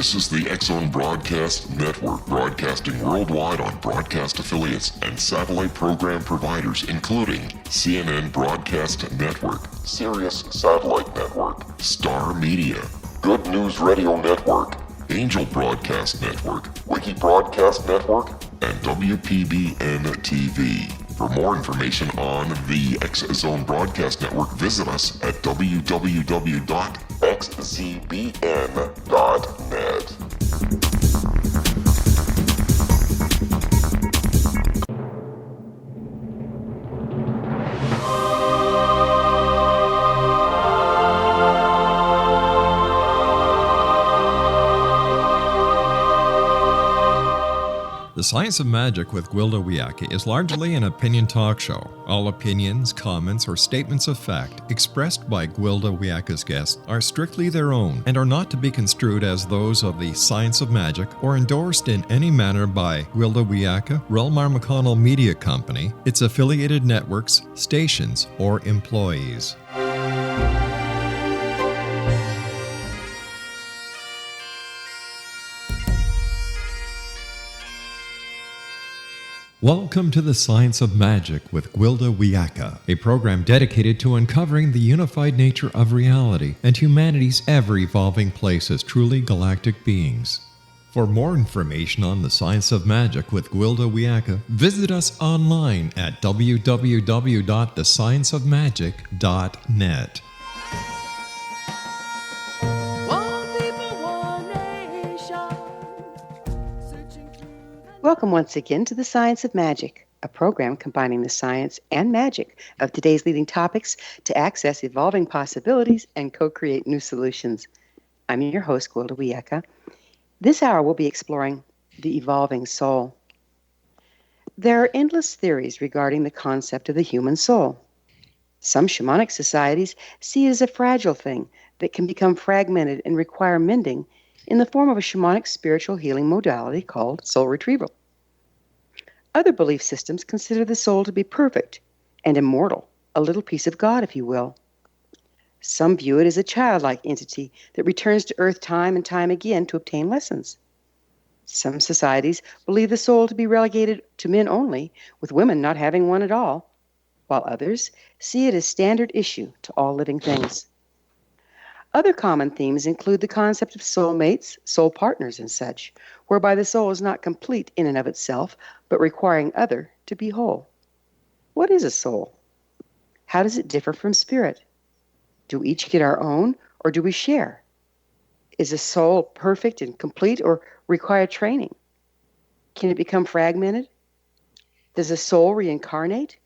This is the TSOM Broadcast Network, broadcasting worldwide on broadcast affiliates and satellite program providers, including CNN Broadcast Network, Sirius Satellite Network, Star Media, Good News Radio Network, Angel Broadcast Network, Wiki Broadcast Network, and WPBN TV. For more information on the TSOM Broadcast Network, visit us at www.xzbn.net. The Science of Magic with Gwilda Wiyaka is largely an opinion talk show. All opinions, comments, or statements of fact expressed by Gwilda Wiyaka's guests are strictly their own and are not to be construed as those of the Science of Magic or endorsed in any manner by Gwilda Wiyaka, Relmar McConnell Media Company, its affiliated networks, stations, or employees. Welcome to the Science of Magic with Gwilda Wiyaka, a program dedicated to uncovering the unified nature of reality and humanity's ever-evolving place as truly galactic beings. For more information on the Science of Magic with Gwilda Wiyaka, visit us online at www.thescienceofmagic.net. Welcome once again to the Science of Magic, a program combining the science and magic of today's leading topics to access evolving possibilities and co-create new solutions. I'm your host, Gwilda Wiyaka. This hour we'll be exploring the evolving soul. There are endless theories regarding the concept of the human soul. Some shamanic societies see it as a fragile thing that can become fragmented and require mending in the form of a shamanic spiritual healing modality called soul retrieval. Other belief systems consider the soul to be perfect and immortal, a little piece of God, if you will. Some view it as a childlike entity that returns to earth time and time again to obtain lessons. Some societies believe the soul to be relegated to men only, with women not having one at all, while others see it as standard issue to all living things. Other common themes include the concept of soulmates, soul partners, and such, whereby the soul is not complete in and of itself, but requiring other to be whole. What is a soul? How does it differ from spirit? Do we each get our own, or do we share? Is a soul perfect and complete, or require training? Can it become fragmented? Does a soul reincarnate?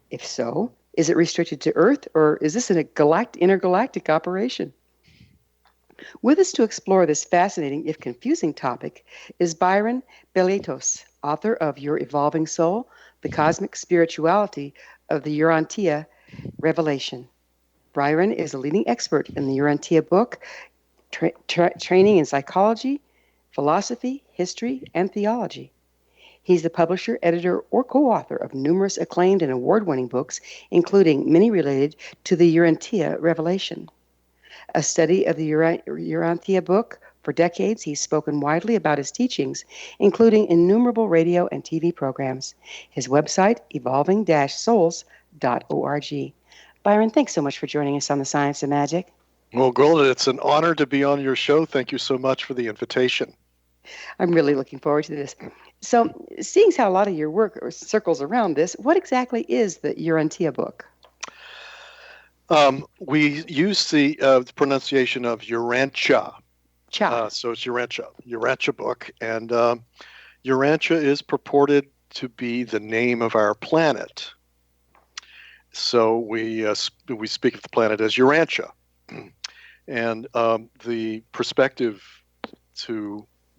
If so, is it restricted to Earth, or is this an intergalactic operation? With us to explore this fascinating, if confusing topic, is Byron Belitsos, author of Your Evolving Soul, The Cosmic Spirituality of the Urantia Revelation. Byron is a leading expert in the Urantia Book, training in psychology, philosophy, history, and theology. He's the publisher, editor, or co-author of numerous acclaimed and award-winning books, including many related to the Urantia Revelation. A study of the Urantia Book, for decades he's spoken widely about his teachings, including innumerable radio and TV programs. His website, evolving-souls.org. Byron, thanks so much for joining us on the Science of Magic. Well, Gwilda, it's an honor to be on your show. Thank you so much for the invitation. I'm really looking forward to this. So, seeing how a lot of your work circles around this, what exactly is the Urantia Book? We use the pronunciation of Urantia. So it's Urantia Book. And Urantia is purported to be the name of our planet. So we speak of the planet as Urantia. And the perspective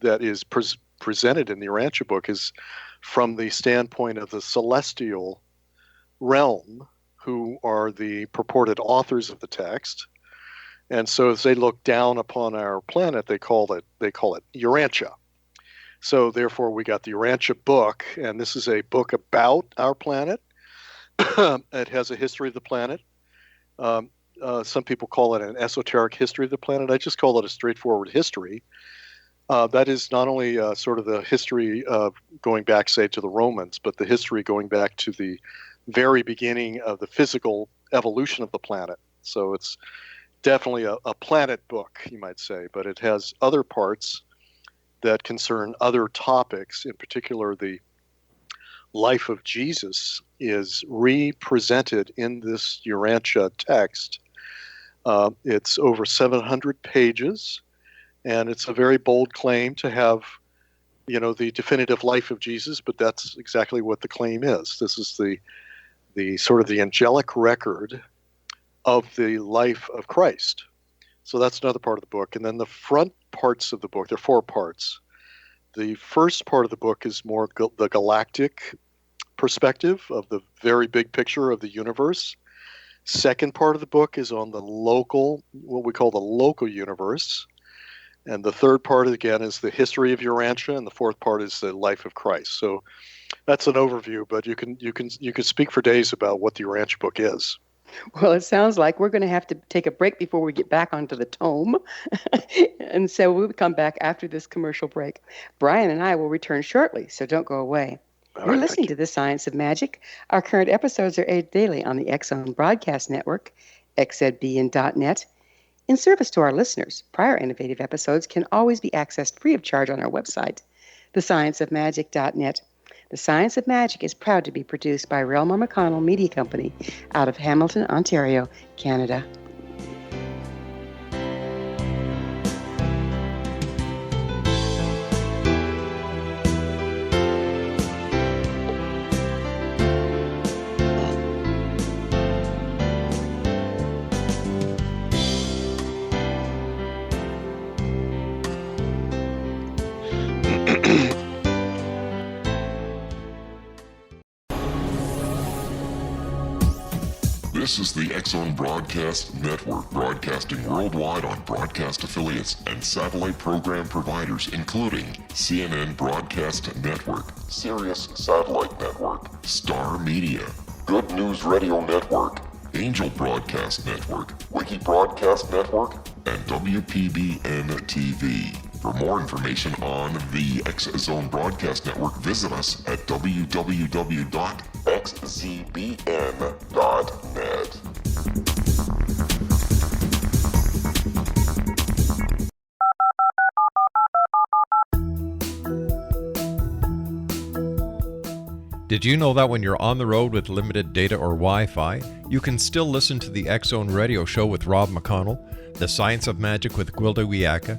that is presented in the Urantia Book is from the standpoint of the celestial realm, who are the purported authors of the text. And so as they look down upon our planet, they call it Urantia. So therefore we got the Urantia Book, and this is a book about our planet. It has a history of the planet. Some people call it an esoteric history of the planet. I just call it a straightforward history, That is not only sort of the history going back, say, to the Romans, but the history going back to the very beginning of the physical evolution of the planet. So it's definitely a planet book, you might say, but it has other parts that concern other topics. In particular, the life of Jesus is represented in this Urantia text. It's over 700 pages, and it's a very bold claim to have, the definitive life of Jesus, but that's exactly what the claim is. This is the sort of the angelic record of the life of Christ. So that's another part of the book. And then the front parts of the book, there are 4 parts. The first part of the book is more the galactic perspective of the very big picture of the universe. Second part of the book is on the local, what we call the local universe. And the third part, again, is the history of Urantia, and the fourth part is the life of Christ. So that's an overview, but you can speak for days about what the Urantia book is. Well, it sounds like we're going to have to take a break before we get back onto the tome. And so we'll come back after this commercial break. Brian and I will return shortly, so don't go away. You're listening to The Science of Magic. Our current episodes are aired daily on the TSOM Broadcast Network, xzbn.net. In service to our listeners, prior innovative episodes can always be accessed free of charge on our website, thescienceofmagic.net. The Science of Magic is proud to be produced by Relmar McConnell Media Company out of Hamilton, Ontario, Canada. This is the TSOM Broadcast Network, broadcasting worldwide on broadcast affiliates and satellite program providers, including CNN Broadcast Network, Sirius Satellite Network, Star Media, Good News Radio Network, Angel Broadcast Network, Wiki Broadcast Network, and WPBN TV. For more information on the TSOM Broadcast Network, visit us at www.xzbn.net. Did you know that when you're on the road with limited data or Wi-Fi, you can still listen to the X-Zone Radio Show with Rob McConnell, The Science of Magic with Gwilda Wiyaka,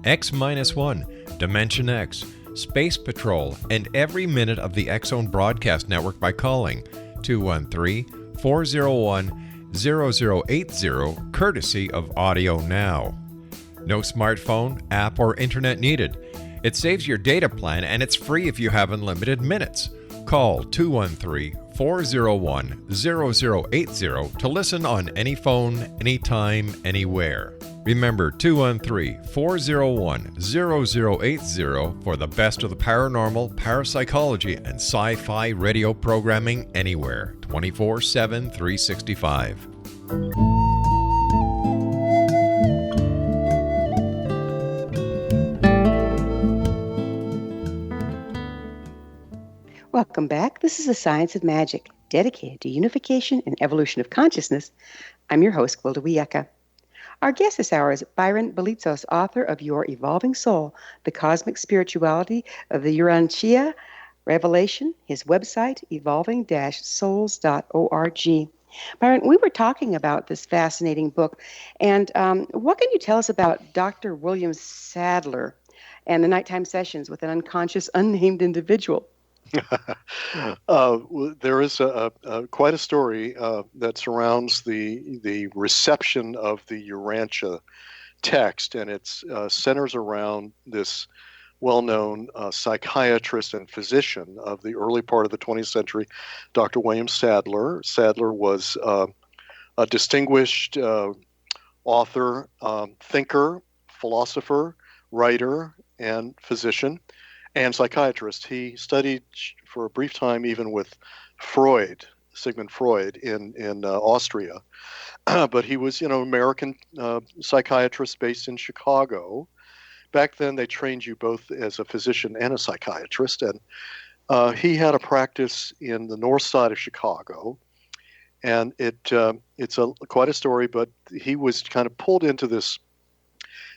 X-1, Dimension X, Space Patrol, and every minute of the X-Zone Broadcast Network by calling 213-401-0080, courtesy of Audio Now. No smartphone, app, or internet needed. It saves your data plan, and it's free if you have unlimited minutes. Call 213-401-0080 to listen on any phone, anytime, anywhere. Remember 213-401-0080 for the best of the paranormal, parapsychology, and sci-fi radio programming anywhere, 24/7, 365. Welcome back. This is The Science of Magic, dedicated to unification and evolution of consciousness. I'm your host, Gwilda Wiyaka. Our guest this hour is Byron Belitsos, author of Your Evolving Soul, The Cosmic Spirituality of the Urantia Revelation, his website, evolving-souls.org. Byron, we were talking about this fascinating book, and what can you tell us about Dr. William Sadler and the nighttime sessions with an unconscious, unnamed individual? There is quite a story that surrounds the reception of the Urantia text, and it centers around this well-known psychiatrist and physician of the early part of the 20th century, Dr. William Sadler. Sadler was a distinguished author, thinker, philosopher, writer, and physician, and psychiatrist. He studied for a brief time even with Freud, Sigmund Freud, in Austria. But he was, American psychiatrist based in Chicago back then they trained you both as a physician and a psychiatrist, and he had a practice in the north side of Chicago, and it's quite a story. But he was kind of pulled into this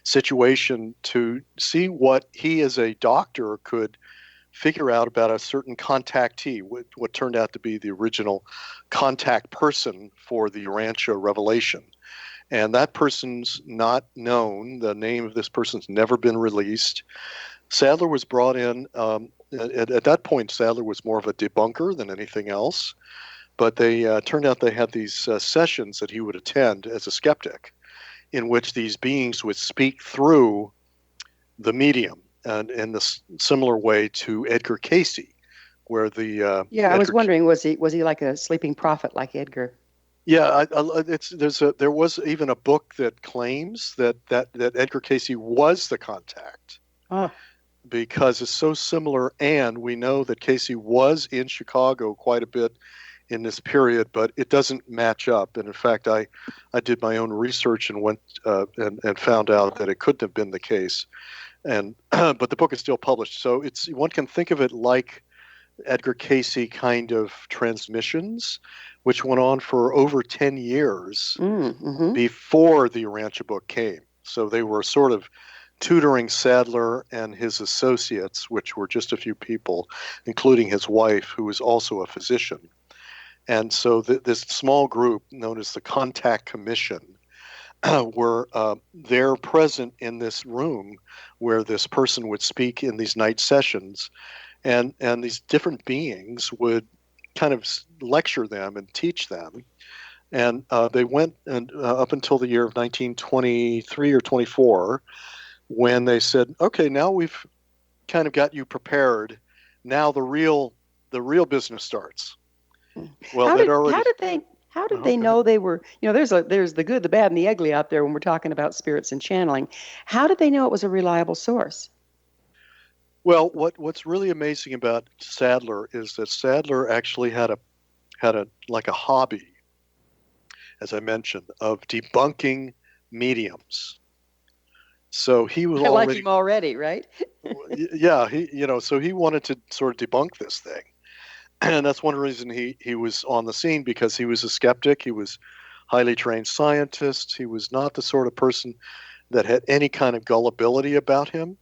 situation to see what he, as a doctor, could figure out about a certain contactee, what turned out to be the original contact person for the Urantia Revelation. And that person's not known. The name of this person's never been released. Sadler was brought in. At that point, Sadler was more of a debunker than anything else. But they turned out they had these sessions that he would attend as a skeptic, in which these beings would speak through the medium, and in the similar way to Edgar Casey, where the I was wondering, was he like a sleeping prophet like Edgar? Yeah, there was even a book that claims that Edgar Casey was the contact, because it's so similar, and we know that Casey was in Chicago quite a bit in this period, but it doesn't match up. And in fact, I did my own research and went and found out that it couldn't have been the case. And but the book is still published, so one can think of it like Edgar Casey kind of transmissions, which went on for over 10 years before the Urantia Book came. So they were sort of tutoring Sadler and his associates, which were just a few people, including his wife, who was also a physician. And so this small group, known as the Contact Commission, were there present in this room where this person would speak in these night sessions, and these different beings would kind of lecture them and teach them. And they went up until the year of 1923 or 24, when they said, okay, now we've kind of got you prepared. Now the real business starts. Well, how did they know they were, there's the good, the bad, and the ugly out there when we're talking about spirits and channeling. How did they know it was a reliable source? Well, what's really amazing about Sadler is that Sadler actually had a hobby, as I mentioned, of debunking mediums. So he was like him already, right? Yeah, so he wanted to sort of debunk this thing. And that's one reason he was on the scene, because he was a skeptic. He was a highly trained scientist. He was not the sort of person that had any kind of gullibility about him.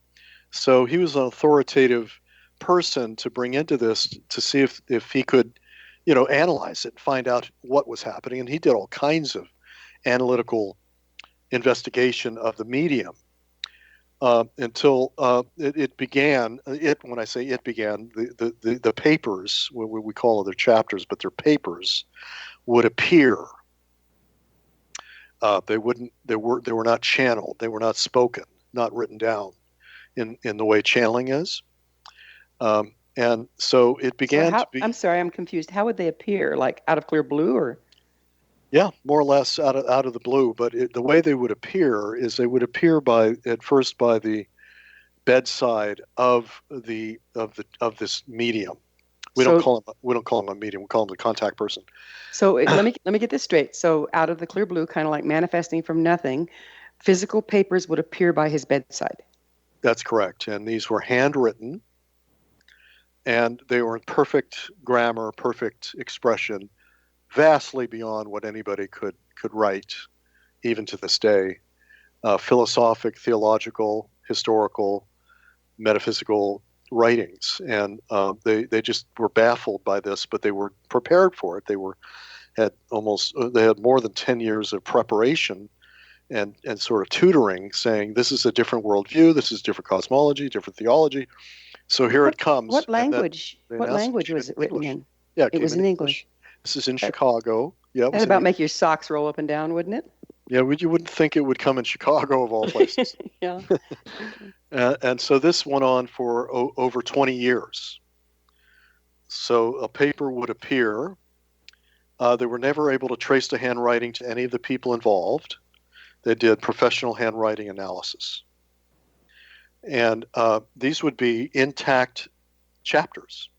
So he was an authoritative person to bring into this to see if he could, analyze it and find out what was happening. And he did all kinds of analytical investigation of the medium. Until it began. When I say it began, the papers, what we call their chapters, but their papers, would appear. They were not channeled. They were not spoken, not written down, in the way channeling is. And so it began to be. I'm sorry, I'm confused. How would they appear? Like out of clear blue, or? Yeah, more or less out of the blue. But the way they would appear is they would appear at first by the bedside of this medium. We don't call him a medium. We call him the contact person. So let me get this straight. So out of the clear blue, kind of like manifesting from nothing, physical papers would appear by his bedside. That's correct, and these were handwritten, and they were in perfect grammar, perfect expression, vastly beyond what anybody could write, even to this day. Philosophic, theological, historical, metaphysical writings, and they just were baffled by this, but they were prepared for it. They had more than 10 years of preparation and sort of tutoring, saying this is a different worldview, this is different cosmology, different theology. So here it comes. What language? What language was it written in? Yeah, it was in English. This is in Chicago. Yeah, that'd about make your socks roll up and down, wouldn't it? Yeah, you wouldn't think it would come in Chicago, of all places. Yeah. And so this went on for over 20 years. So a paper would appear. They were never able to trace the handwriting to any of the people involved. They did professional handwriting analysis. And these would be intact chapters.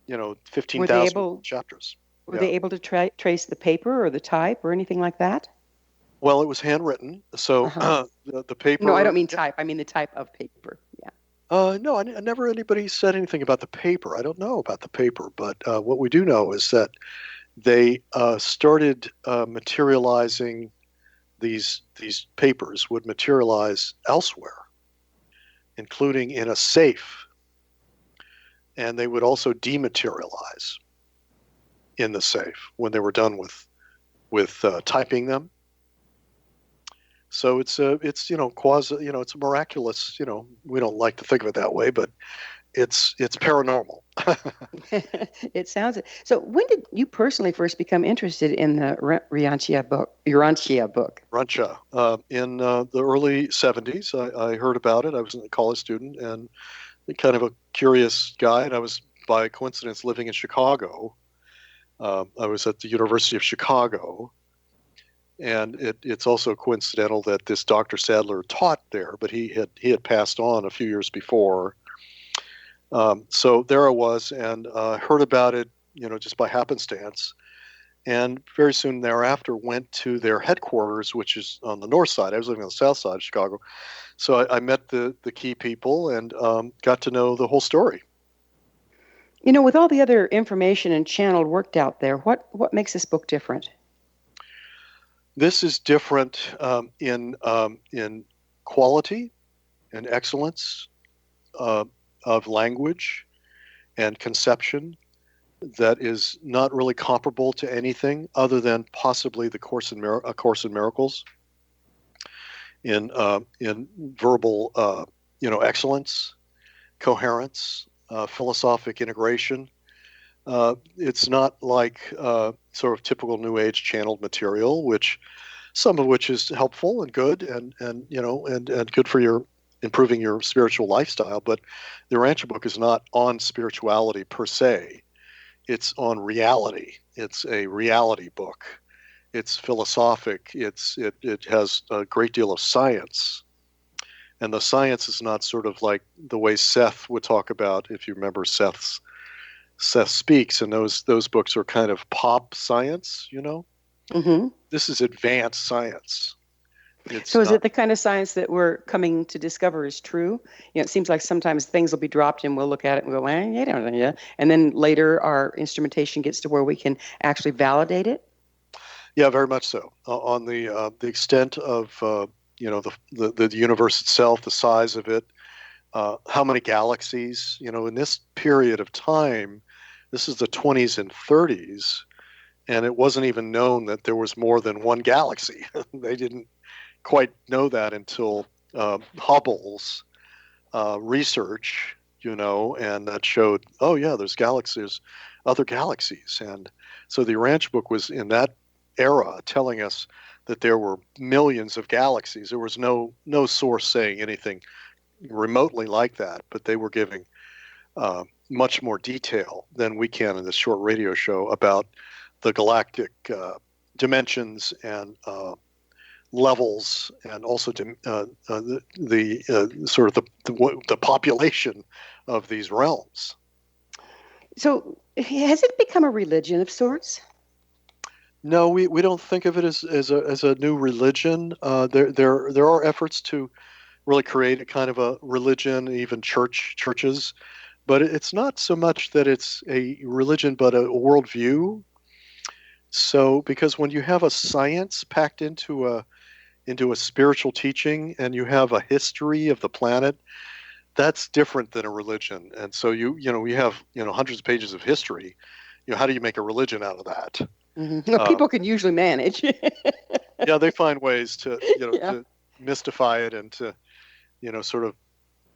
15,000 chapters. Were they able to trace the paper or the type or anything like that? Well, it was handwritten, so Uh-huh. the paper. No, I don't mean type. I mean the type of paper. Yeah. No, I never anybody said anything about the paper. I don't know about the paper, but what we do know is that they started materializing these papers would materialize elsewhere, including in a safe, and they would also dematerialize in the safe when they were done with typing them. So it's quasi, it's a miraculous, we don't like to think of it that way, but it's paranormal. It sounds it. So when did you personally first become interested in the Urantia book? Urantia book. Urantia. In the early 70s, I heard about it. I was a college student and kind of a curious guy, and I was by coincidence living in Chicago. I was at the University of Chicago. And it's also coincidental that this Dr. Sadler taught there, but he had passed on a few years before. So there I was, and heard about it, just by happenstance. And very soon thereafter, went to their headquarters, which is on the north side. I was living on the south side of Chicago, so I met the key people and got to know the whole story. With all the other information and channeled worked out there, what makes this book different? This is different in quality and excellence of language and conception that is not really comparable to anything other than possibly the Course in Miracles in verbal excellence, coherence, philosophic integration. It's not like sort of typical New Age channeled material, some of which is helpful and good and good for your improving your spiritual lifestyle. But the Urantia book is not on spirituality per se. It's on reality. It's a reality book. It's philosophic. It has a great deal of science. And the science is not sort of like the way Seth would talk about, if you remember Seth Speaks, and those books are kind of pop science, Mm-hmm. This is advanced science. So is it the kind of science that we're coming to discover is true? It seems like sometimes things will be dropped and we'll look at it and go, you don't know, yeah. And then later our instrumentation gets to where we can actually validate it? Yeah, very much so. On the extent of, the universe itself, the size of it, how many galaxies, in this period of time. This is the 20s and 30s, and it wasn't even known that there was more than one galaxy. They didn't quite know that until Hubble's research, and that showed, oh yeah, there's galaxies, other galaxies. And so the Urantia book was in that era telling us that there were millions of galaxies. There was no source saying anything remotely like that, but they were giving much more detail than we can in this short radio show about the galactic dimensions and levels, and also the sort of the population of these realms. So, has it become a religion of sorts? No, we don't think of it as a new religion. There are efforts to really create a kind of a religion, even churches. But it's not so much that it's a religion, but a worldview. So, because when you have a science packed into a spiritual teaching, and you have a history of the planet, that's different than a religion. And so we have hundreds of pages of history. How do you make a religion out of that? Mm-hmm. People can usually manage. Yeah, they find ways to to mystify it and to sort of.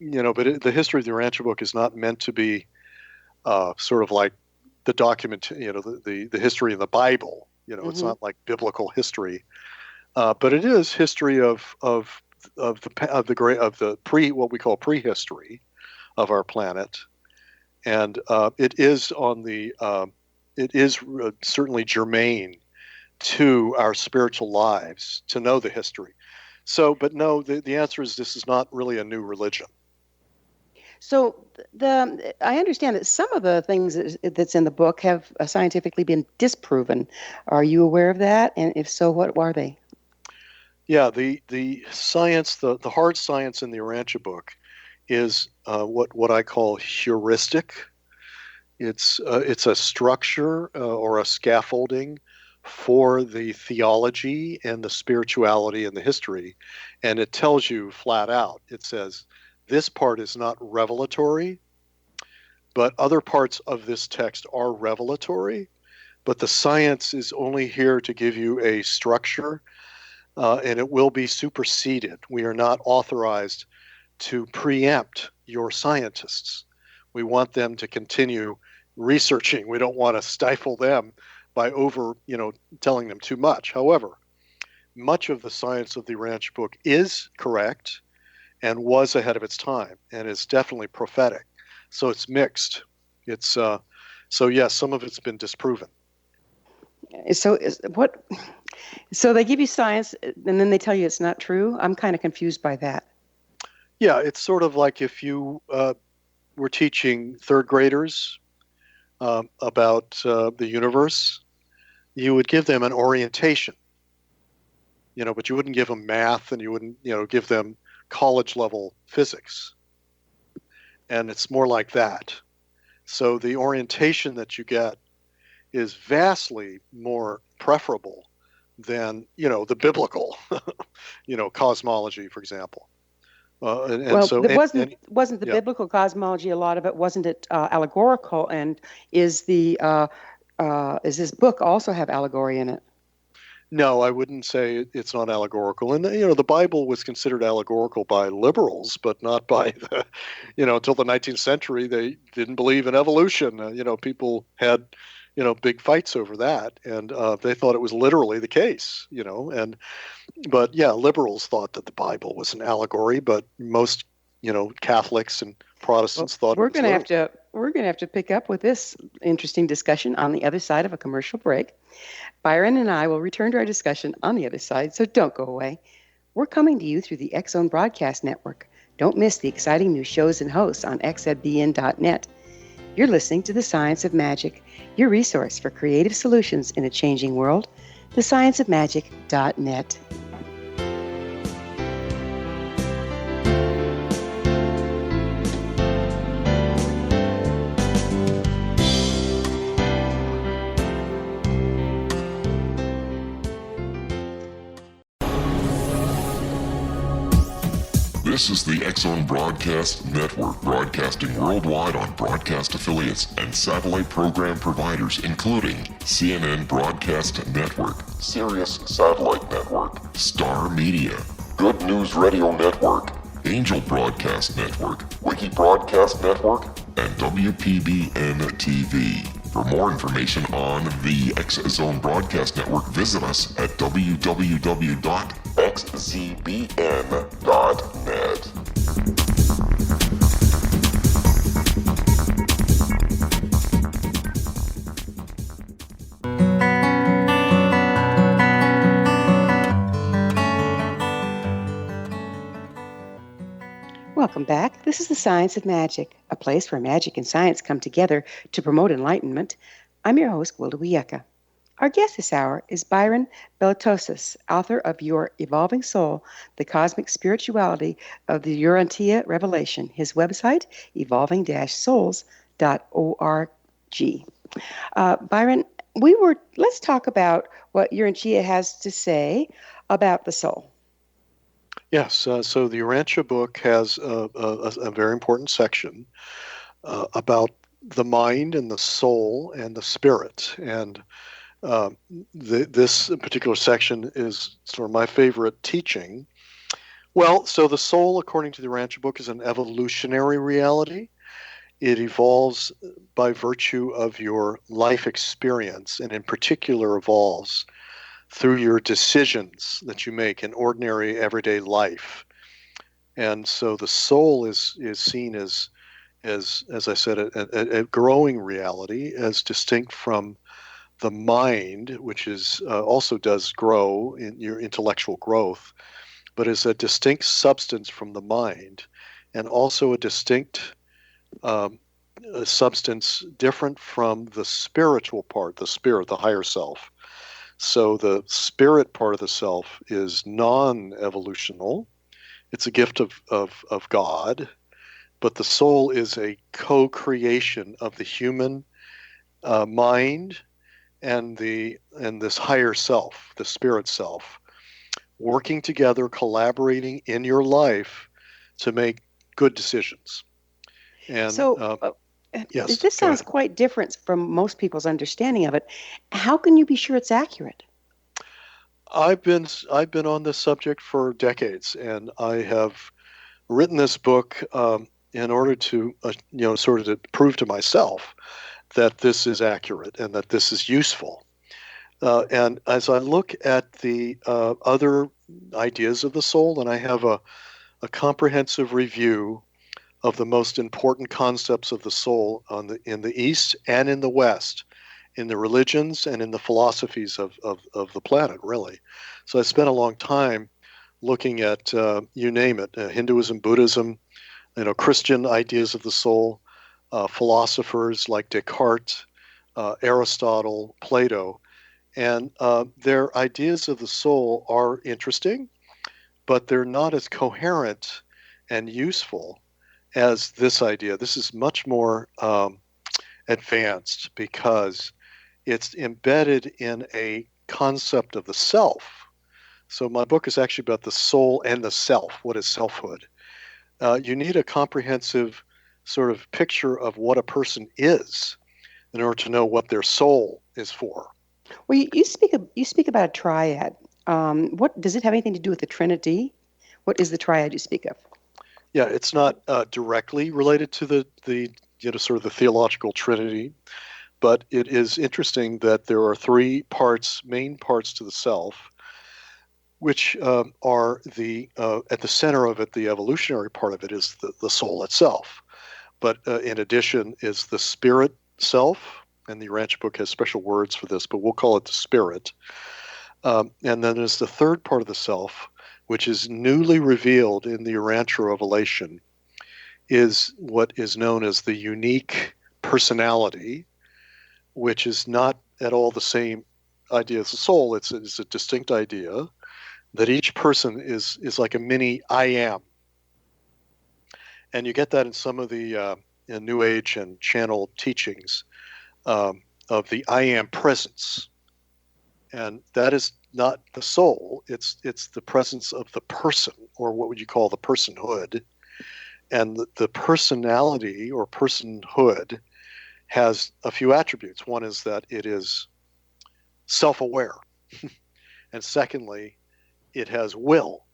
But the history of the Urantia book is not meant to be sort of like the document, the history of the Bible. It's not like biblical history, but it is history of what we call prehistory of our planet, and it is certainly germane to our spiritual lives to know the history. So, but no, the answer is this is not really a new religion. So I understand that some of the things that's in the book have scientifically been disproven. Are you aware of that? And if so, what are they? Yeah, the science, the hard science in the Urantia book is what I call heuristic. It's a structure or a scaffolding for the theology and the spirituality and the history, and it tells you flat out. It says this part is not revelatory, but other parts of this text are revelatory. But the science is only here to give you a structure, and it will be superseded. We are not authorized to preempt your scientists. We want them to continue researching. We don't want to stifle them by telling them too much. However, much of the science of the Urantia book is correct and was ahead of its time and is definitely prophetic. So it's mixed. It's so yes, some of it's been disproven. So So they give you science, and then they tell you it's not true. I'm kind of confused by that. Yeah, it's sort of like if you were teaching third graders about the universe, you would give them an orientation, but you wouldn't give them math, and you wouldn't, give them college level physics. And it's more like that. So the orientation that you get is vastly more preferable than, the biblical, cosmology, for example. Wasn't the biblical cosmology, a lot of it, wasn't it allegorical? And is this book also have allegory in it? No, I wouldn't say it's not allegorical. And, the Bible was considered allegorical by liberals, but not by until the 19th century, they didn't believe in evolution. People had, big fights over that. And they thought it was literally the case, but yeah, liberals thought that the Bible was an allegory, but most, Catholics and Protestants thought we're going to have to pick up with this interesting discussion on the other side of a commercial break. Byron and I will return to our discussion on the other side, so don't go away. We're coming to you through the X-Zone Broadcast Network. Don't miss the exciting new shows and hosts on xzbn.net. You're listening to The Science of Magic, your resource for creative solutions in a changing world, thescienceofmagic.net. This is the X-Zone Broadcast Network, broadcasting worldwide on broadcast affiliates and satellite program providers, including CNN Broadcast Network, Sirius Satellite Network, Star Media, Good News Radio Network, Angel Broadcast Network, Wiki Broadcast Network, and WPBN TV. For more information on the X-Zone Broadcast Network, visit us at www.xzbn.net. Welcome back. This is The Science of Magic, a place where magic and science come together to promote enlightenment. I'm your host, Gwilda Wiyaka. Our guest this hour is Byron Belitsos, author of Your Evolving Soul, The Cosmic Spirituality of the Urantia Revelation. His website, evolving-souls.org. Byron, let's talk about what Urantia has to say about the soul. Yes, so the Urantia book has a very important section about the mind and the soul and the spirit. And this particular section is sort of my favorite teaching. Well, so the soul, according to the Urantia book, is an evolutionary reality. It evolves by virtue of your life experience, and in particular evolves through your decisions that you make in ordinary everyday life. And so the soul is seen as I said, a growing reality, as distinct from the mind, which is also does grow in your intellectual growth, but is a distinct substance from the mind, and also a distinct substance different from the spiritual part, the spirit, the higher self. So the spirit part of the self is non-evolutional. It's a gift of God, but the soul is a co-creation of the human mind and this higher self, the spirit self, working together, collaborating in your life to make good decisions. And So yes, this sounds quite different from most people's understanding of it. How can you be sure it's accurate? I've been on this subject for decades, and I have written this book in order to sort of to prove to myself that this is accurate and that this is useful. And as I look at the other ideas of the soul, and I have a comprehensive review of the most important concepts of the soul in the East and in the West, in the religions and in the philosophies of the planet, really. So I spent a long time looking at, you name it, Hinduism, Buddhism, Christian ideas of the soul, philosophers like Descartes, Aristotle, Plato, and their ideas of the soul are interesting, but they're not as coherent and useful as this idea. This is much more advanced because it's embedded in a concept of the self. So my book is actually about the soul and the self. What is selfhood? You need a comprehensive sort of picture of what a person is in order to know what their soul is for. Well, you speak about a triad. What does it have anything to do with the Trinity? What is the triad you speak of? Yeah, it's not directly related to the sort of the theological Trinity, but it is interesting that there are three main parts to the self, which are at the center of it. The evolutionary part of it is the soul itself, but in addition is the spirit self, and the Urantia Book has special words for this, but we'll call it the spirit. And then there's the third part of the self, which is newly revealed in the Urantia Revelation, is what is known as the unique personality, which is not at all the same idea as the soul. It's a distinct idea that each person is like a mini I am. And you get that in some of the in New Age and channel teachings of the I am presence. And that is not the soul, it's the presence of the person, or what would you call the personhood. And the personality or personhood has a few attributes. One is that it is self-aware. And secondly, it has will.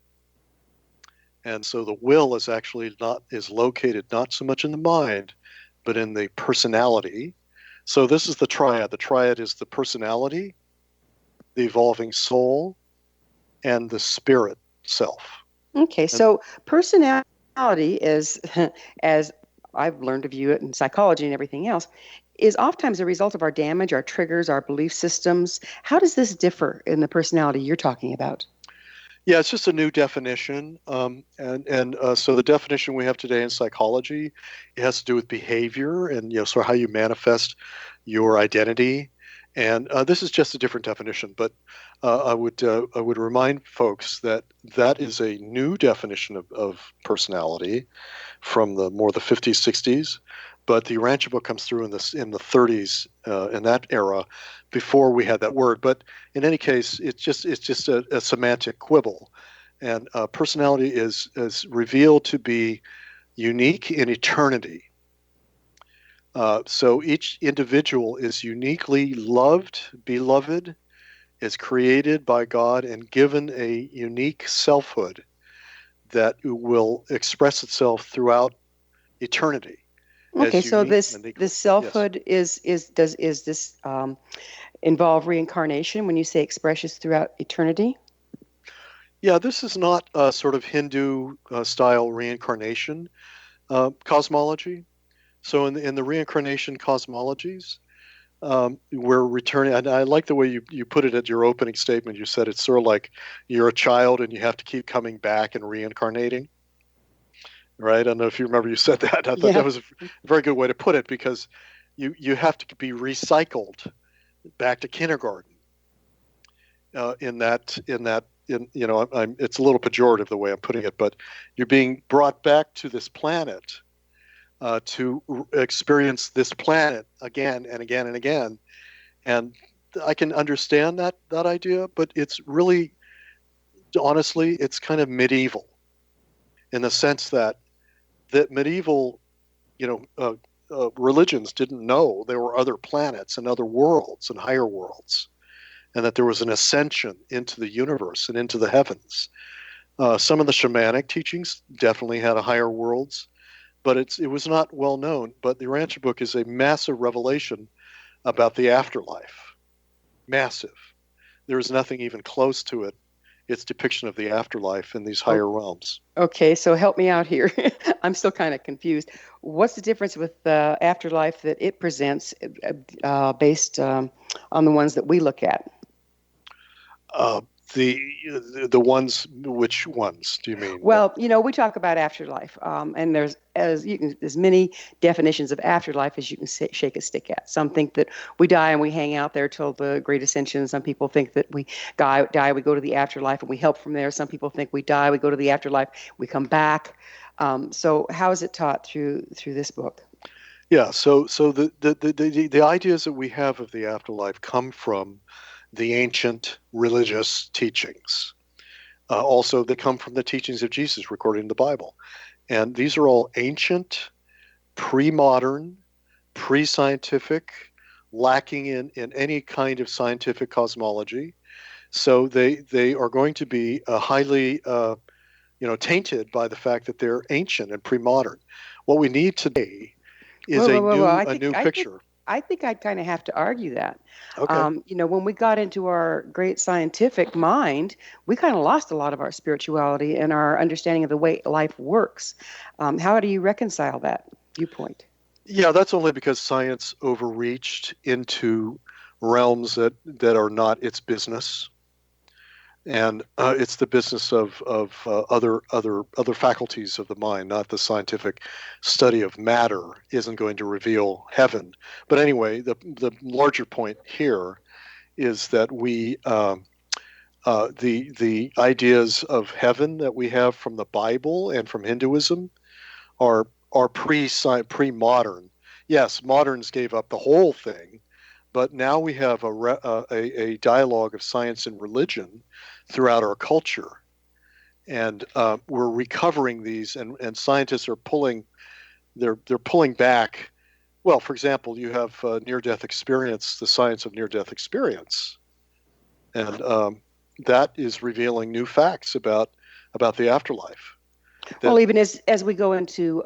And so the will is actually located not so much in the mind, but in the personality. So this is the triad. The triad is the personality, the evolving soul, and the spirit self. Okay, so personality is, as I've learned to view it in psychology and everything else, is oftentimes a result of our damage, our triggers, our belief systems. How does this differ in the personality you're talking about? Yeah, it's just a new definition. So the definition we have today in psychology, it has to do with behavior and sort of how you manifest your identity. And this is just a different definition, but I would remind folks that is a new definition of personality from the 50s, 60s. But the Urantia Book comes through in the 30s, in that era, before we had that word. But in any case, it's just a semantic quibble, and personality is revealed to be unique in eternity. So each individual is uniquely loved, beloved, is created by God, and given a unique selfhood that will express itself throughout eternity. Okay, so this selfhood, yes. Does this involve reincarnation when you say expressions throughout eternity? Yeah, this is not a sort of Hindu style reincarnation cosmology. So in the reincarnation cosmologies, we're returning. And I like the way you put it at your opening statement. You said it's sort of like you're a child and you have to keep coming back and reincarnating. Right? I don't know if you remember you said that. I thought that was a very good way to put it, because you have to be recycled back to kindergarten. it's a little pejorative the way I'm putting it, but you're being brought back to this planet to experience this planet again and again and again. And I can understand that idea, but it's really, honestly, it's kind of medieval in the sense that medieval, religions didn't know there were other planets and other worlds and higher worlds, and that there was an ascension into the universe and into the heavens. Some of the shamanic teachings definitely had a higher worlds, but it was not well known. But the Urantia Book is a massive revelation about the afterlife. Massive. There is nothing even close to it. Its depiction of the afterlife in these higher realms. Okay, so help me out here. I'm still kind of confused. What's the difference with the afterlife that it presents based on the ones that we look at? The ones, which ones do you mean? Well, we talk about afterlife, and there's as many definitions of afterlife as you can shake a stick at. Some think that we die and we hang out there till the great ascension. Some people think that we die, we go to the afterlife and we help from there. Some people think we die, we go to the afterlife, we come back. So how is it taught through this book? Yeah, so the ideas that we have of the afterlife come from the ancient religious teachings. Also, they come from the teachings of Jesus recorded in the Bible. And these are all ancient, pre-modern, pre-scientific, lacking in any kind of scientific cosmology. So they are going to be highly tainted by the fact that they're ancient and pre-modern. What we need today is a new picture. I think I'd kind of have to argue that. Okay. When we got into our great scientific mind, we kind of lost a lot of our spirituality and our understanding of the way life works. How do you reconcile that viewpoint? Yeah, that's only because science overreached into realms that are not its business. And it's the business of other faculties of the mind, not the scientific study of matter isn't going to reveal heaven. But anyway, the larger point here is that the ideas of heaven that we have from the Bible and from Hinduism are pre-modern. Yes, moderns gave up the whole thing, but now we have a dialogue of science and religion throughout our culture, and we're recovering these, and scientists are pulling back. Well, for example, you have near-death experience, the science of near-death experience, and that is revealing new facts about the afterlife. Well, even as we go into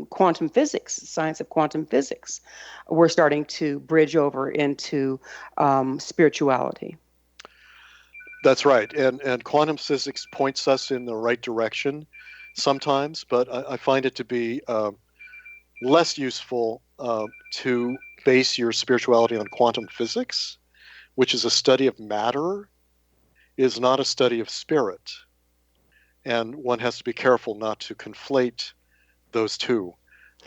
quantum physics, science of quantum physics, we're starting to bridge over into spirituality. That's right, and quantum physics points us in the right direction sometimes, but I find it to be less useful to base your spirituality on quantum physics, which is a study of matter, is not a study of spirit. And one has to be careful not to conflate those two.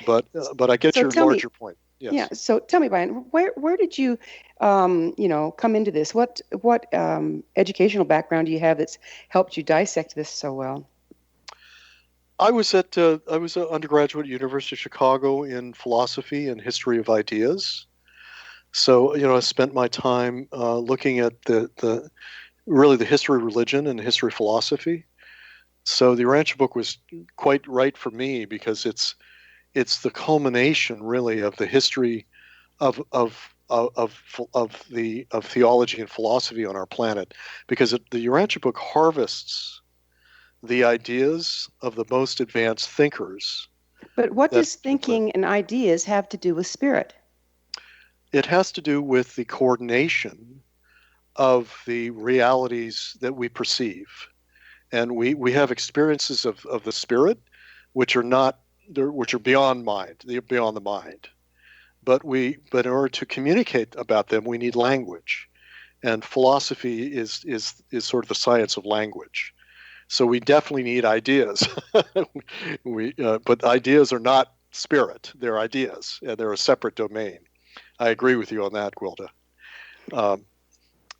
But I get your larger point. Yes. Yeah. So tell me, Byron, where did you, come into this? What educational background do you have that's helped you dissect this so well? I was an undergraduate at University of Chicago in philosophy and history of ideas. So I spent my time looking at the history of religion and the history of philosophy. So the Urantia Book was quite right for me because it's the culmination, really, of the history of theology and philosophy on our planet. Because the Urantia Book harvests the ideas of the most advanced thinkers. But what does thinking and ideas have to do with spirit? It has to do with the coordination of the realities that we perceive. And we have experiences of the spirit, which are beyond mind. They're beyond the mind. But in order to communicate about them, we need language, and philosophy is sort of the science of language. So we definitely need ideas. But ideas are not spirit; they're ideas, and they're a separate domain. I agree with you on that, Gwilda.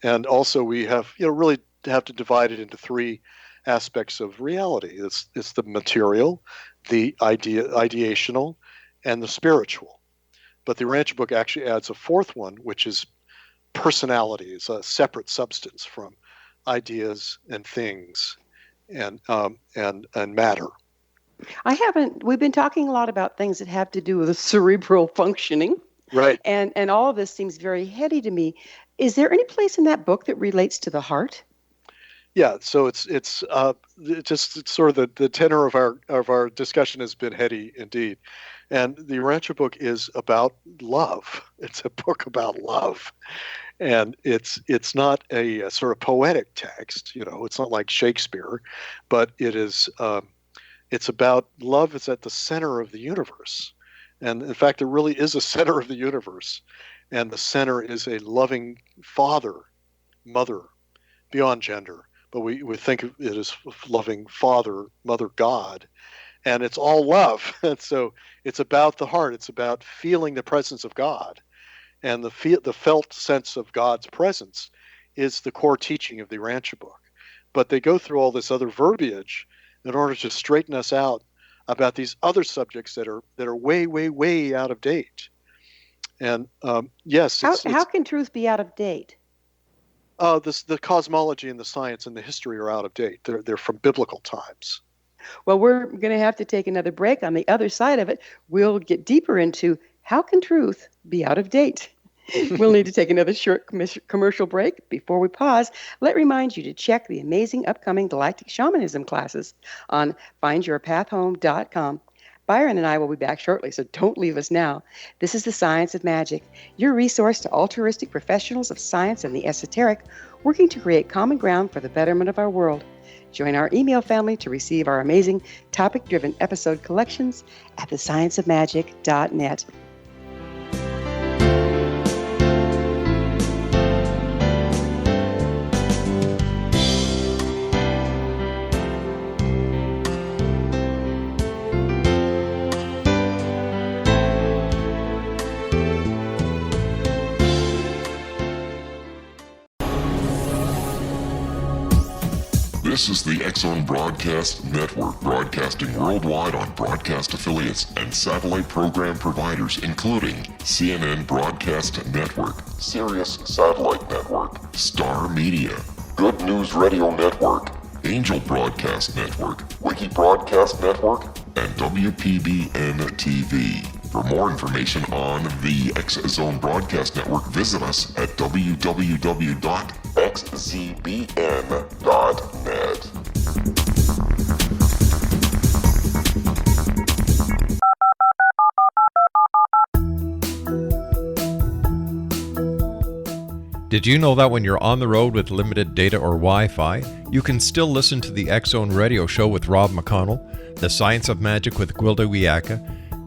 And also we have, really have to divide it into three aspects of reality. It's the material, the ideational, and the spiritual. But the Urantia book actually adds a fourth one, which is personality. It's a separate substance from ideas and things and matter. We've been talking a lot about things that have to do with cerebral functioning. Right. And all of this seems very heady to me. Is there any place in that book that relates to the heart? Yeah, so it's sort of the tenor of our discussion has been heady indeed, and the Urantia book is about love. It's a book about love, and it's not a sort of poetic text. It's not like Shakespeare, but it is. It's about love is at the center of the universe, and in fact, there really is a center of the universe, and the center is a loving father, mother, beyond gender. But we think of it as loving Father, Mother, God, and it's all love. And so it's about the heart. It's about feeling the presence of God, and the felt sense of God's presence is the core teaching of the Urantia book. But they go through all this other verbiage in order to straighten us out about these other subjects that are way, way, way out of date. And yes, how can truth be out of date? The cosmology and the science and the history are out of date. They're from biblical times. Well, we're going to have to take another break. On the other side of it, we'll get deeper into how can truth be out of date. We'll need to take another short commercial break. Before we pause, let me remind you to check the amazing upcoming Galactic Shamanism classes on findyourpathhome.com. Byron and I will be back shortly, so don't leave us now. This is The Science of Magic, your resource to altruistic professionals of science and the esoteric, working to create common ground for the betterment of our world. Join our email family to receive our amazing topic-driven episode collections at thescienceofmagic.net. This is the TSOM Broadcast Network, broadcasting worldwide on broadcast affiliates and satellite program providers, including CNN Broadcast Network, Sirius Satellite Network, Star Media, Good News Radio Network, Angel Broadcast Network, Wiki Broadcast Network, and WPBN TV. For more information on the TSOM Broadcast Network, visit us at www.xzbn.net. Did you know that when you're on the road with limited data or Wi-Fi, you can still listen to the X-Zone Radio Show with Rob McConnell, The Science of Magic with Gwilda Wiyaka,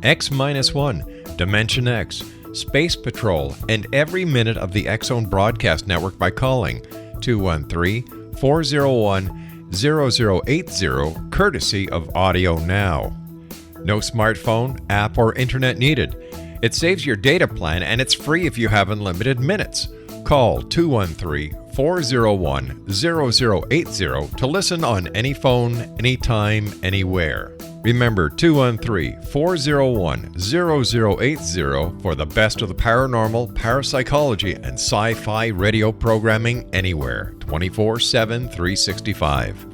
X-1, Dimension X, Space Patrol, and every minute of the X-Zone Broadcast Network by calling 213-401-0080, courtesy of Audio Now. No smartphone, app, or internet needed. It saves your data plan and it's free if you have unlimited minutes. Call 213-401-0080 to listen on any phone, anytime, anywhere. Remember 213-401-0080 for the best of the paranormal, parapsychology, and sci-fi radio programming anywhere, 24/7, 365.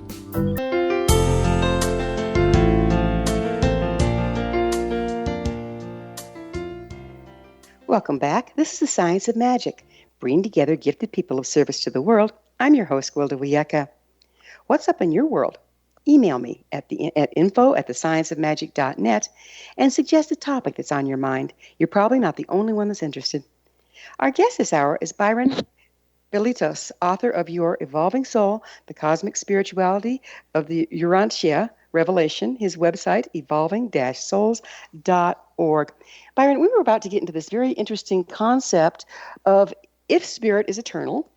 Welcome back. This is The Science of Magic, bringing together gifted people of service to the world. I'm your host, Gwilda Wiyaka. What's up in your world? Email me at info@thescienceofmagic.net and suggest a topic that's on your mind. You're probably not the only one that's interested. Our guest this hour is Byron Belitsos, author of Your Evolving Soul, The Cosmic Spirituality of the Urantia Revelation. His website, evolving-souls.org. Byron, we were about to get into this very interesting concept of if spirit is eternal,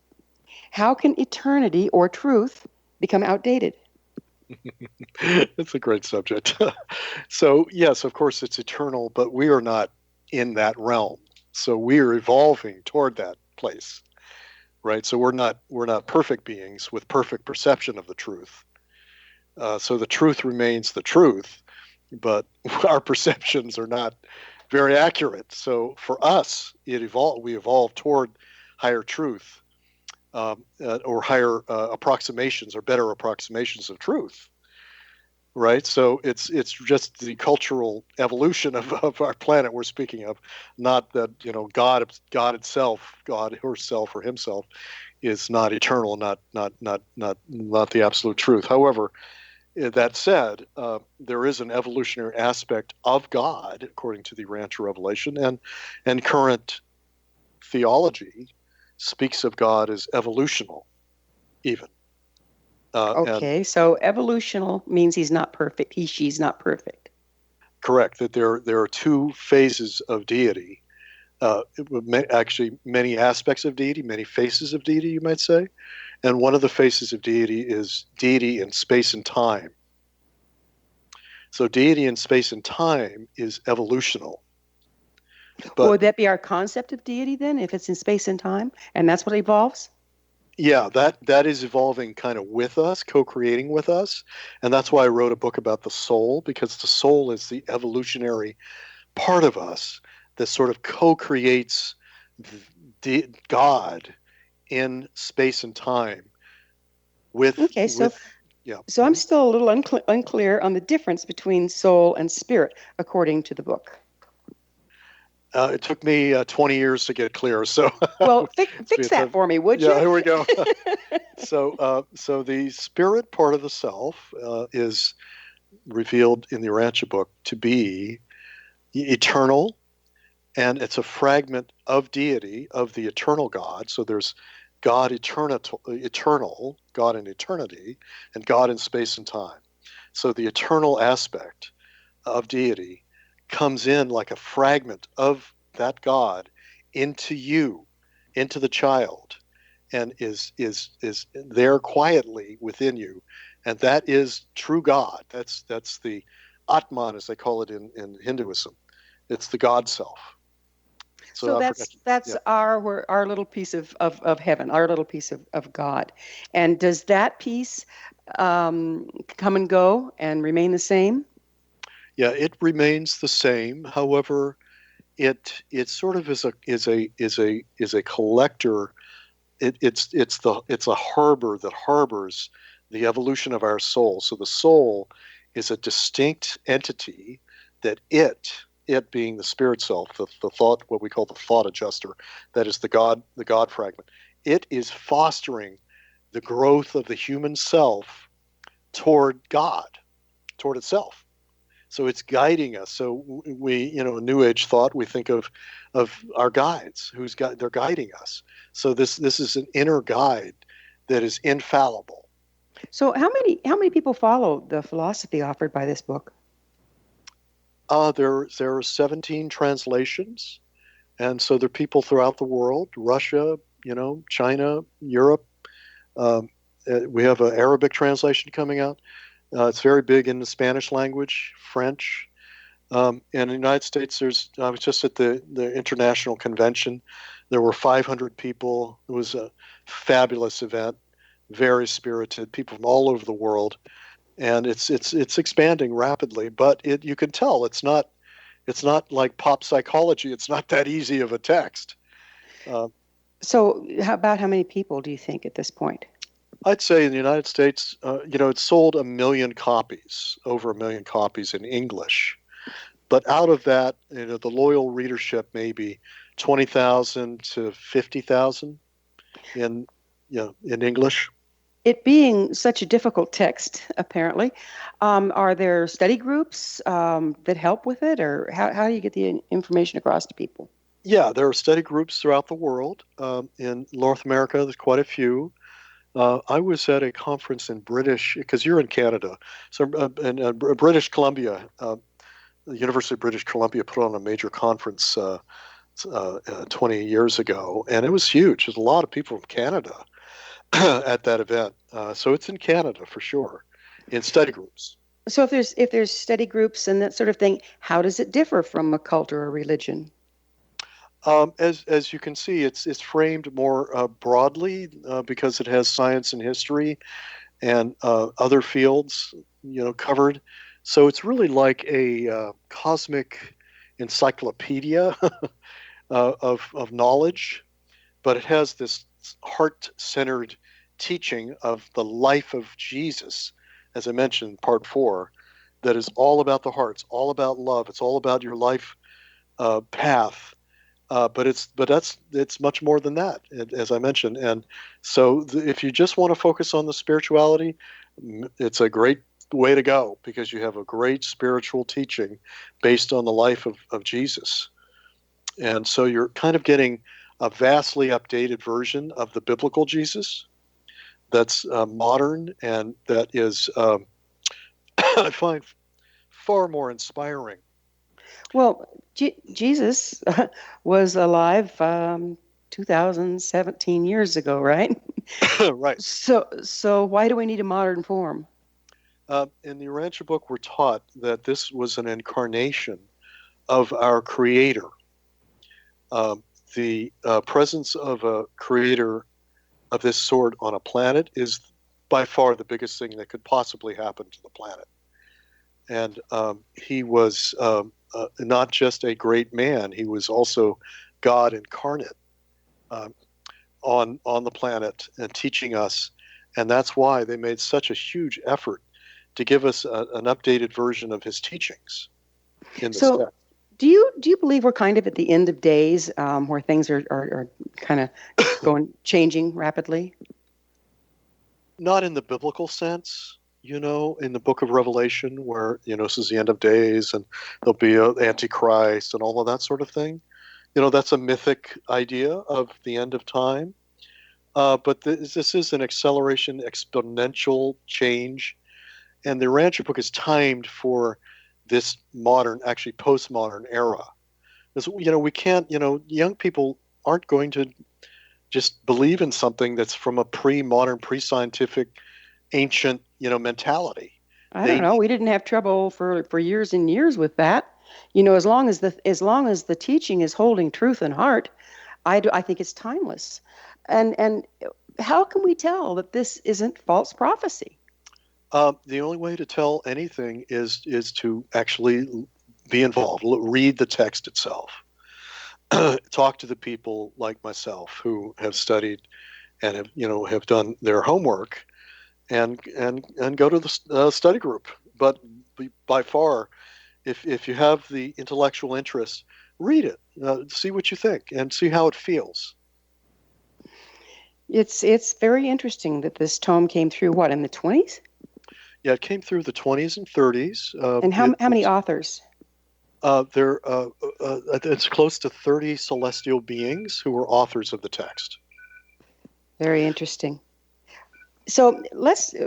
how can eternity or truth become outdated? That's a great subject. So, yes, of course, it's eternal, but we are not in that realm. So we are evolving toward that place. right? So we're not perfect beings with perfect perception of the truth. So the truth remains the truth, but our perceptions are not very accurate. So for us, we evolved toward higher truth, or higher approximations, or better approximations of truth. Right, so it's just the cultural evolution of our planet we're speaking of, not that God itself, God herself or himself, is not eternal, not the absolute truth. However, that said, there is an evolutionary aspect of God according to the Urantia Revelation, and current theology speaks of God as evolutional, even. Okay, so evolutional means he's not perfect. She's not perfect. Correct, that there are two phases of deity. Actually, many aspects of deity, many faces of deity, you might say. And one of the faces of deity is deity in space and time. So deity in space and time is evolutional. But would that be our concept of deity then, if it's in space and time, and that's what evolves? Yeah, that is evolving kind of with us, co-creating with us. And that's why I wrote a book about the soul, because the soul is the evolutionary part of us that sort of co-creates God in space and time with. Okay, so I'm still a little unclear on the difference between soul and spirit, according to the book. It took me 20 years to get clear. So, well, fix that for me, would you? Yeah, here we go. So the spirit part of the self is revealed in the Urantia Book to be eternal, and it's a fragment of deity, of the eternal God. So there's God eternal, God in eternity, and God in space and time. So the eternal aspect of deity comes in like a fragment of that God into you, into the child, and is there quietly within you, and that is true God. That's the Atman, as they call it in Hinduism. It's the God self. So that's our little piece of heaven, our little piece of God. And does that piece come and go and remain the same? Yeah, it remains the same. However, it sort of is a collector. It's a harbor that harbors the evolution of our soul. So the soul is a distinct entity that it being the spirit self, the thought, what we call the thought adjuster, that is the God fragment. It is fostering the growth of the human self toward God, toward itself. So it's guiding us. So we, New Age thought, we think of our guides they're guiding us. So this is an inner guide that is infallible. So how many people follow the philosophy offered by this book? There are 17 translations, and so there are people throughout the world: Russia, China, Europe. We have an Arabic translation coming out. It's very big in the Spanish language, French. And in the United States, I was just at the international convention. There were 500 people. It was a fabulous event, very spirited, people from all over the world. And it's expanding rapidly, but you can tell it's not like pop psychology. It's not that easy of a text. So how many people do you think at this point? I'd say in the United States, it's sold over 1 million copies in English. But out of that, the loyal readership may be 20,000 to 50,000 in English. It being such a difficult text, apparently, are there study groups that help with it, or how do you get the information across to people? Yeah, there are study groups throughout the world. In North America, there's quite a few. I was at a conference in because you're in Canada, so in British Columbia, the University of British Columbia put on a major conference 20 years ago, and it was huge. There's a lot of people from Canada at that event. So it's in Canada for sure, in study groups. So if there's study groups and that sort of thing, how does it differ from a cult or a religion? As you can see, it's framed more broadly because it has science and history and other fields, covered. So it's really like a cosmic encyclopedia of knowledge, but it has this heart-centered teaching of the life of Jesus, as I mentioned, part 4, that is all about the heart. It's all about love. It's all about your life path. But it's much more than that, as I mentioned. And so, if you just want to focus on the spirituality, it's a great way to go because you have a great spiritual teaching based on the life of Jesus. And so you're kind of getting a vastly updated version of the biblical Jesus that's modern and that is, I find, far more inspiring. Well, Jesus was alive 2017 years ago, right? Right. So why do we need a modern form? In the Urantia book, we're taught that this was an incarnation of our Creator. The presence of a Creator of this sort on a planet is by far the biggest thing that could possibly happen to the planet. And he was not just a great man; he was also God incarnate on the planet and teaching us. And that's why they made such a huge effort to give us an updated version of his teachings in this text. Do you believe we're kind of at the end of days where things are kind of changing rapidly? Not in the biblical sense, in the book of Revelation where, this is the end of days and there'll be an Antichrist and all of that sort of thing. That's a mythic idea of the end of time. But this is an acceleration, exponential change. And the Urantia book is timed for this modern, actually postmodern era. Because, we can't, young people aren't going to just believe in something that's from a pre-modern, pre-scientific, ancient, mentality. I don't know. We didn't have trouble for years and years with that. As long as the teaching is holding truth and heart, I think it's timeless. And how can we tell that this isn't false prophecy? The only way to tell anything is to actually be involved, read the text itself, talk to the people like myself who have studied and have done their homework, and go to the study group. But by far, if you have the intellectual interest, read it, see what you think, and see how it feels. It's very interesting that this tome came through in the 20s? Yeah, it came through the 20s and 30s. And how many authors? It's close to 30 celestial beings who were authors of the text. Very interesting. So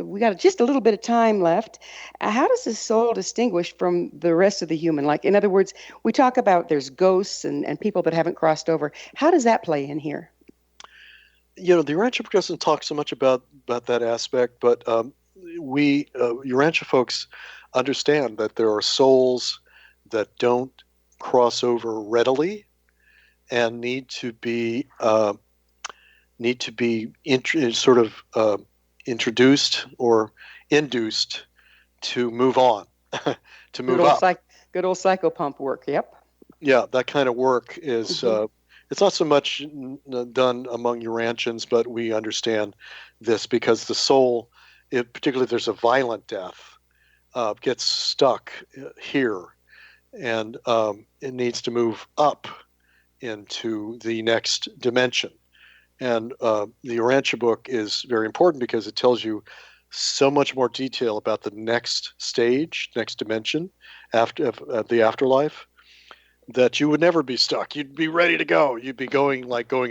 we got just a little bit of time left. How does the soul distinguish from the rest of the human? Like, in other words, we talk about there's ghosts and people that haven't crossed over. How does that play in here? The Urantia doesn't talk so much about that aspect, but we Urantia folks understand that there are souls that don't cross over readily and need to be introduced or induced to move on, to move up. Good old psychopump work. Yep. Yeah, that kind of work is. It's not so much done among Urantians, but we understand this because the soul, particularly if there's a violent death, gets stuck here, and it needs to move up into the next dimension. And the Urantia book is very important because it tells you so much more detail about the next stage, next dimension after the afterlife, that you would never be stuck. You'd be ready to go. You'd be going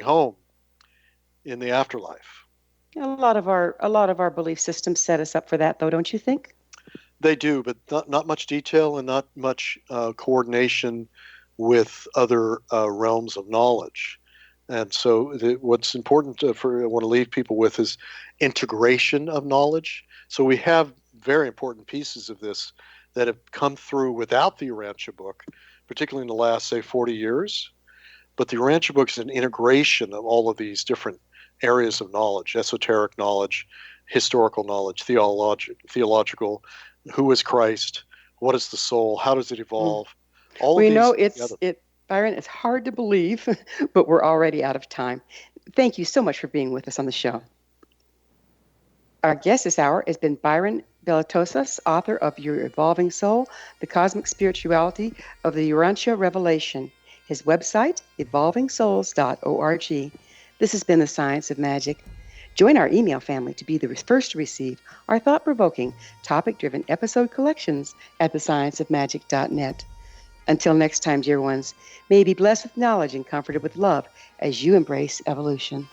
home in the afterlife. A lot of our belief systems set us up for that, though, don't you think? They do, but not much detail and not much coordination with other realms of knowledge. And so what's important I want to leave people with is integration of knowledge. So we have very important pieces of this that have come through without the Urantia book, particularly in the last, say, 40 years. But the Urantia Book is an integration of all of these different areas of knowledge: esoteric knowledge, historical knowledge, theological, who is Christ, what is the soul, how does it evolve? All well, of these Byron, it's hard to believe, but we're already out of time. Thank you so much for being with us on the show. Our guest this hour has been Byron Belitsos, author of Your Evolving Soul, The Cosmic Spirituality of the Urantia Revelation. His website, evolvingsouls.org. This has been The Science of Magic. Join our email family to be the first to receive our thought-provoking, topic-driven episode collections at thescienceofmagic.net. Until next time, dear ones, may you be blessed with knowledge and comforted with love as you embrace evolution.